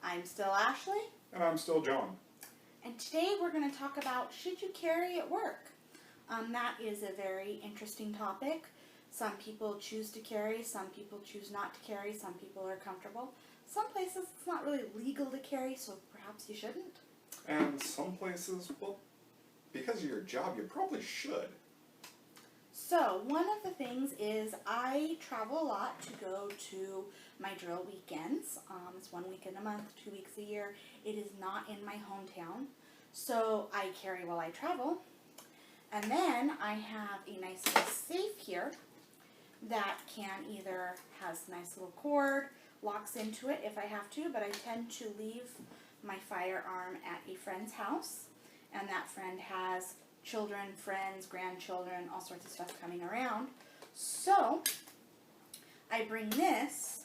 I'm still Ashley. And I'm still John. And today we're going to talk about should you carry at work? That is a very interesting topic. Some people choose to carry, some people choose not to carry, some people are comfortable. Some places it's not really legal to carry, so perhaps you shouldn't. And some places, well, because of your job, you probably should. So, one of the things is I travel a lot to go to my drill weekends. It's 1 weekend a month, 2 weeks a year. It is not in my hometown, so I carry while I travel. And then I have a nice little safe here that can either has a nice little cord, locks into it if I have to, but I tend to leave my firearm at a friend's house, and that friend has children, friends, grandchildren, all sorts of stuff coming around. So I bring this,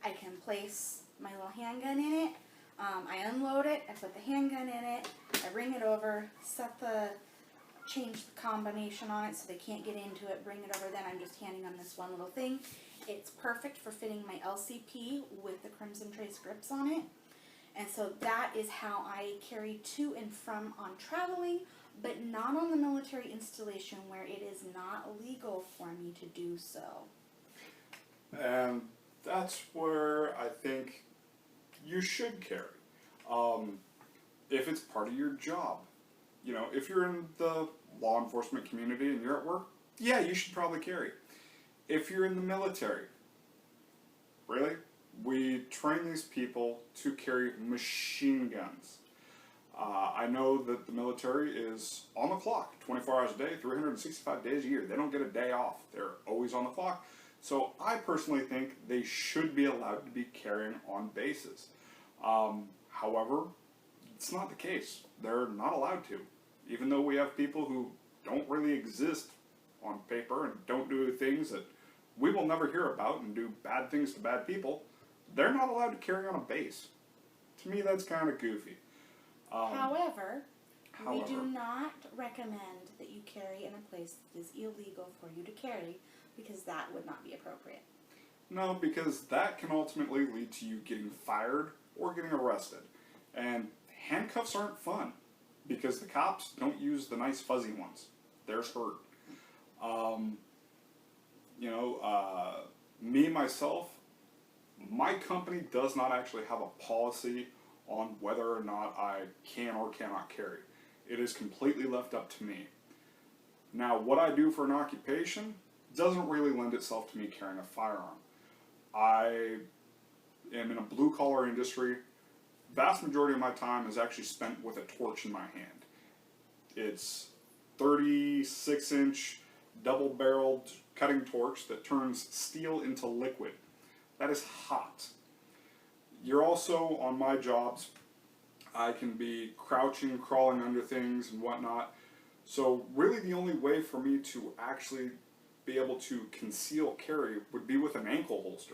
I can place my little handgun in it, I unload it, I put the handgun in it, I bring it over, change the combination on it so they can't get into it, bring it over, then I'm just handing them this one little thing. It's perfect for fitting my LCP with the Crimson Trace grips on it. And so that is how I carry to and from on traveling, but not on the military installation where it is not legal for me to do so. And that's where I think you should carry. If it's part of your job. You know, if you're in the law enforcement community and you're at work, yeah, you should probably carry. If you're in the military, really? We train these people to carry machine guns. I know that the military is on the clock 24 hours a day, 365 days a year. They don't get a day off. They're always on the clock. So I personally think they should be allowed to be carrying on bases. However, it's not the case. They're not allowed to. Even though we have people who don't really exist on paper and don't do things that we will never hear about and do bad things to bad people, they're not allowed to carry on a base. To me, that's kind of goofy. However, we do not recommend that you carry in a place that is illegal for you to carry, because that would not be appropriate. No, because that can ultimately lead to you getting fired or getting arrested. And handcuffs aren't fun, because the cops don't use the nice fuzzy ones. There's hurt. Me, myself, my company does not actually have a policy on whether or not I can or cannot carry. It is completely left up to me. Now, what I do for an occupation doesn't really lend itself to me carrying a firearm. I am in a blue-collar industry. Vast majority of my time is actually spent with a torch in my hand. It's 36-inch double-barreled cutting torch that turns steel into liquid. That is hot. You're also, on my jobs, I can be crouching, crawling under things and whatnot. So really the only way for me to actually be able to conceal carry would be with an ankle holster.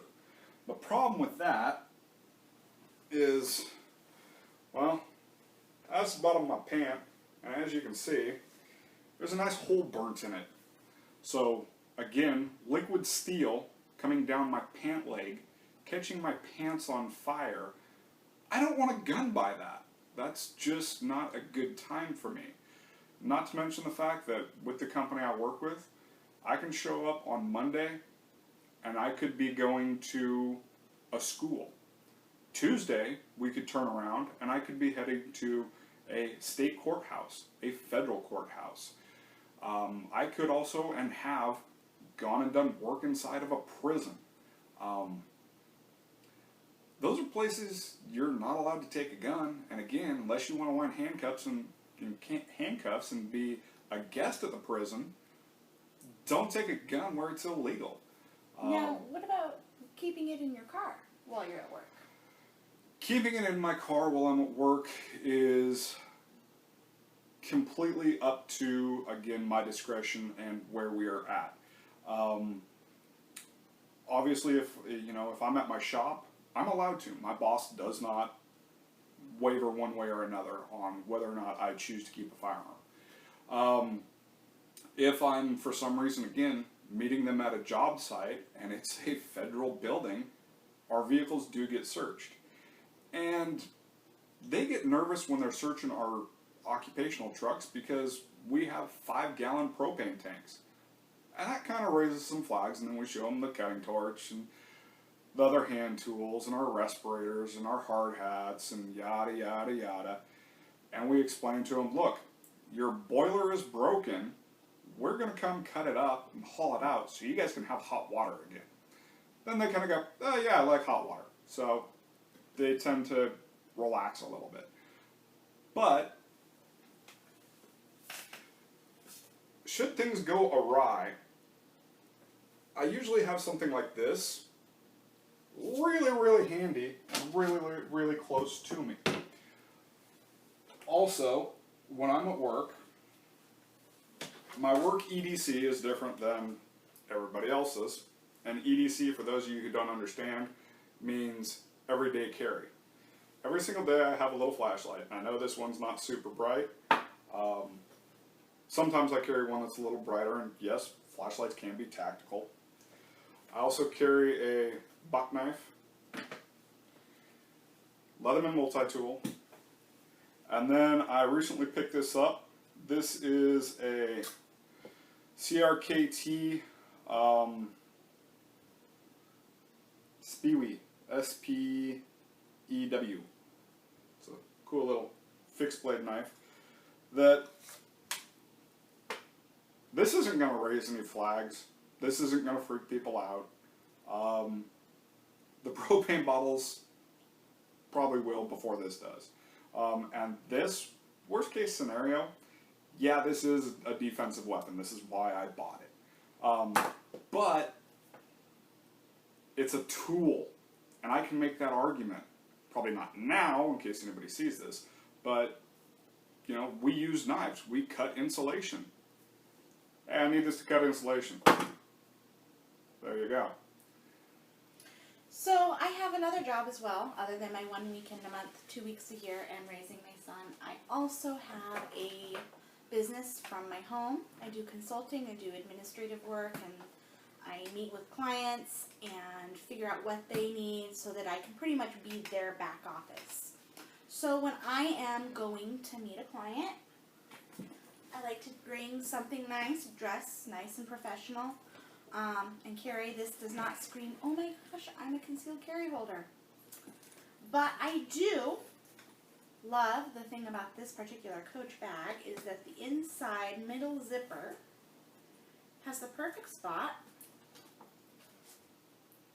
The problem with that is, well, that's the bottom of my pant, and as you can see, there's a nice hole burnt in it. So, again, liquid steel coming down my pant leg, catching my pants on fire. I don't want a gun by that. That's just not a good time for me. Not to mention the fact that with the company I work with, I can show up on Monday and I could be going to a school. Tuesday, we could turn around and I could be heading to a state courthouse, a federal courthouse. I could also and have gone and done work inside of a prison. Those are places you're not allowed to take a gun, and again, unless you want to wind handcuffs and be a guest at the prison, don't take a gun where it's illegal. Now, what about keeping it in your car while you're at work? Keeping it in my car while I'm at work is completely up to, again, my discretion and where we are at. Obviously, if I'm at my shop, I'm allowed to. My boss does not waver one way or another on whether or not I choose to keep a firearm. If I'm, for some reason, again, meeting them at a job site and it's a federal building, our vehicles do get searched. And they get nervous when they're searching our occupational trucks because we have 5-gallon propane tanks. And that kind of raises some flags, and then we show them the cutting torch and the other hand tools and our respirators and our hard hats and yada, yada, yada. And we explain to them, look, your boiler is broken. We're going to come cut it up and haul it out so you guys can have hot water again. Then they kind of go, oh yeah, I like hot water. So they tend to relax a little bit. But should things go awry, I usually have something like this really, really handy and really, really close to me. Also, when I'm at work, my work EDC is different than everybody else's. And EDC, for those of you who don't understand, means everyday carry. Every single day I have a little flashlight. I know this one's not super bright. Sometimes I carry one that's a little brighter, and yes, flashlights can be tactical. I also carry a buck knife, Leatherman multi-tool, and then I recently picked this up. This is a CRKT Speewy, S-P-E-W. It's a cool little fixed blade knife that this isn't going to raise any flags. This isn't going to freak people out. The propane bottles probably will before this does. And this, worst case scenario, yeah, this is a defensive weapon. This is why I bought it. But it's a tool, and I can make that argument. Probably not now, in case anybody sees this, but, you know, we use knives. We cut insulation. And I need this to cut insulation. There you go. So I have another job as well, other than my 1 weekend a month, 2 weeks a year, and raising my son. I also have a business from my home. I do consulting, I do administrative work, and I meet with clients and figure out what they need so that I can pretty much be their back office. So when I am going to meet a client, I like to bring something nice, dress nice and professional, and carry. This does not scream, oh my gosh, I'm a concealed carry holder. But I do love the thing about this particular Coach bag is that the inside middle zipper has the perfect spot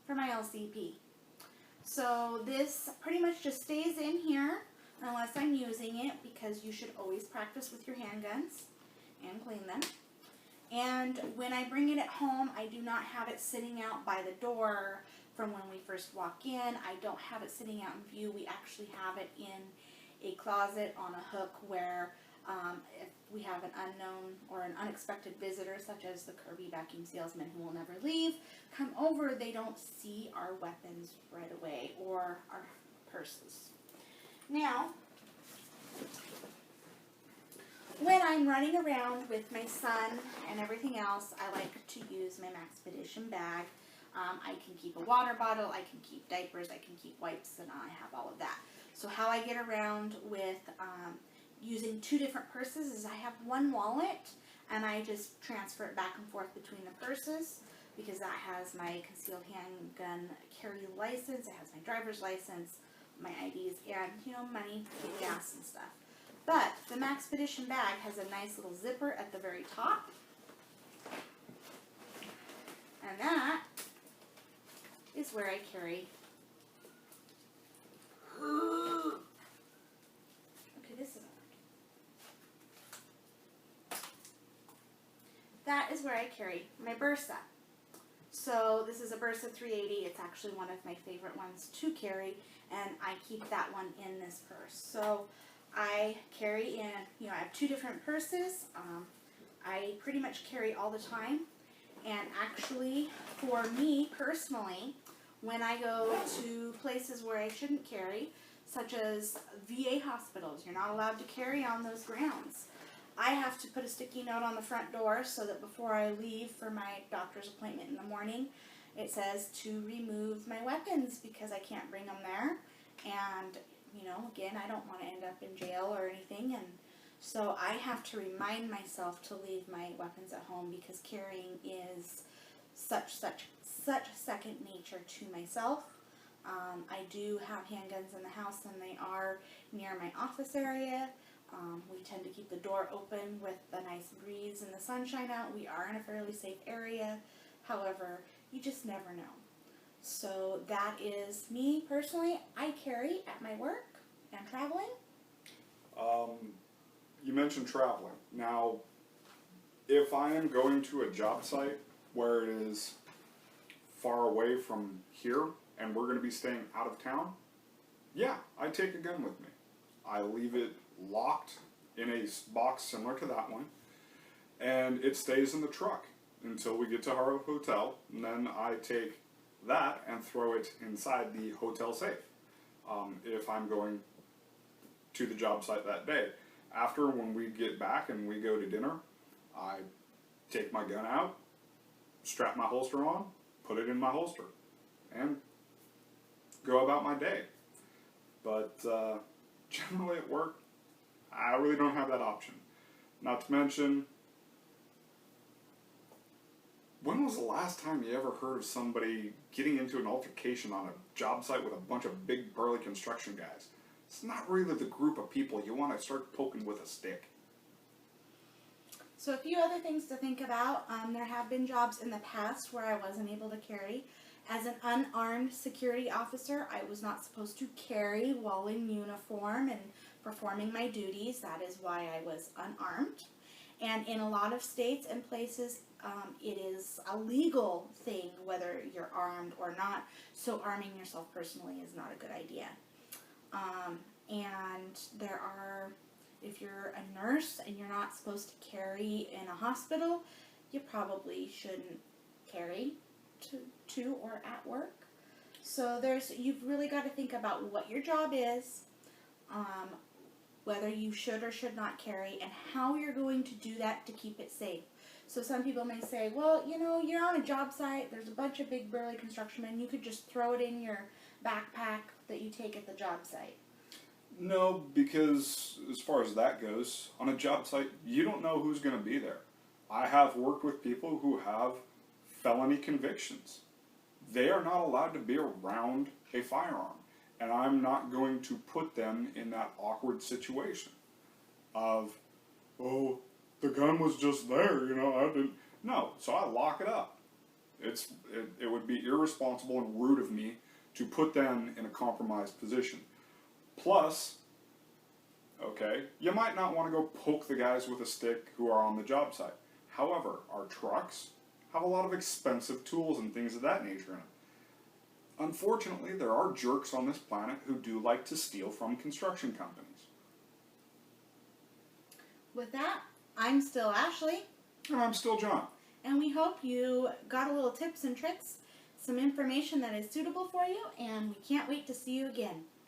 for my LCP. So this pretty much just stays in here unless I'm using it, because you should always practice with your handguns and clean them. And when I bring it at home, I do not have it sitting out by the door from when we first walk in. I don't have it sitting out in view. We actually have it in a closet on a hook where if we have an unknown or an unexpected visitor, such as the Kirby vacuum salesman who will never leave, come over, they don't see our weapons right away, or our purses. Now, when I'm running around with my son and everything else, I like to use my Maxpedition bag. I can keep a water bottle, I can keep diapers, I can keep wipes, and I have all of that. So how I get around with using two different purses is I have one wallet, and I just transfer it back and forth between the purses, because that has my concealed handgun carry license, it has my driver's license, my IDs, and, you know, money, gas and stuff. But the Maxpedition bag has a nice little zipper at the very top, and that is where I carry. Okay, this isn't working. That is where I carry my Bursa. So this is a Bursa 380. It's actually one of my favorite ones to carry, and I keep that one in this purse. So I carry in, you know, I have two different purses. I pretty much carry all the time. And actually, for me personally, when I go to places where I shouldn't carry, such as VA hospitals, you're not allowed to carry on those grounds. I have to put a sticky note on the front door so that before I leave for my doctor's appointment in the morning, it says to remove my weapons because I can't bring them there. And again, I don't want to end up in jail or anything, and so I have to remind myself to leave my weapons at home because carrying is such second nature to myself. I do have handguns in the house, and they are near my office area. We tend to keep the door open with a nice breeze and the sunshine out. We are in a fairly safe area. However, you just never know. So that is me personally. I carry at my work and traveling. You mentioned traveling. Now, if I am going to a job site where it is far away from here and we're going to be staying out of town, yeah, I take a gun with me. I leave it locked in a box similar to that one, and it stays in the truck until we get to our hotel, and then I take that and throw it inside the hotel safe if I'm going to the job site that day. After, when we get back and we go to dinner, I take my gun out, strap my holster on, put it in my holster, and go about my day. But generally at work, I really don't have that option. Not to mention, when was the last time you ever heard of somebody getting into an altercation on a job site with a bunch of big burly construction guys? It's not really the group of people you want to start poking with a stick. So a few other things to think about. There have been jobs in the past where I wasn't able to carry. As an unarmed security officer, I was not supposed to carry while in uniform and performing my duties. That is why I was unarmed. And in a lot of states and places, it is a legal thing whether you're armed or not. So arming yourself personally is not a good idea. And there are, if you're a nurse and you're not supposed to carry in a hospital, you probably shouldn't carry to or at work. So you've really got to think about what your job is, whether you should or should not carry, and how you're going to do that to keep it safe. So some people may say, well, you know, you're on a job site, there's a bunch of big burly construction men, you could just throw it in your backpack that you take at the job site. No, because as far as that goes, on a job site, you don't know who's going to be there. I have worked with people who have felony convictions. They are not allowed to be around a firearm, and I'm not going to put them in that awkward situation of, oh, the gun was just there, you know, I didn't. No, so I lock it up. It would be irresponsible and rude of me to put them in a compromised position. Plus, okay, you might not want to go poke the guys with a stick who are on the job site. However, our trucks have a lot of expensive tools and things of that nature in them. Unfortunately, there are jerks on this planet who do like to steal from construction companies. With that, I'm still Ashley. And I'm still John. And we hope you got a little tips and tricks, some information that is suitable for you, and we can't wait to see you again.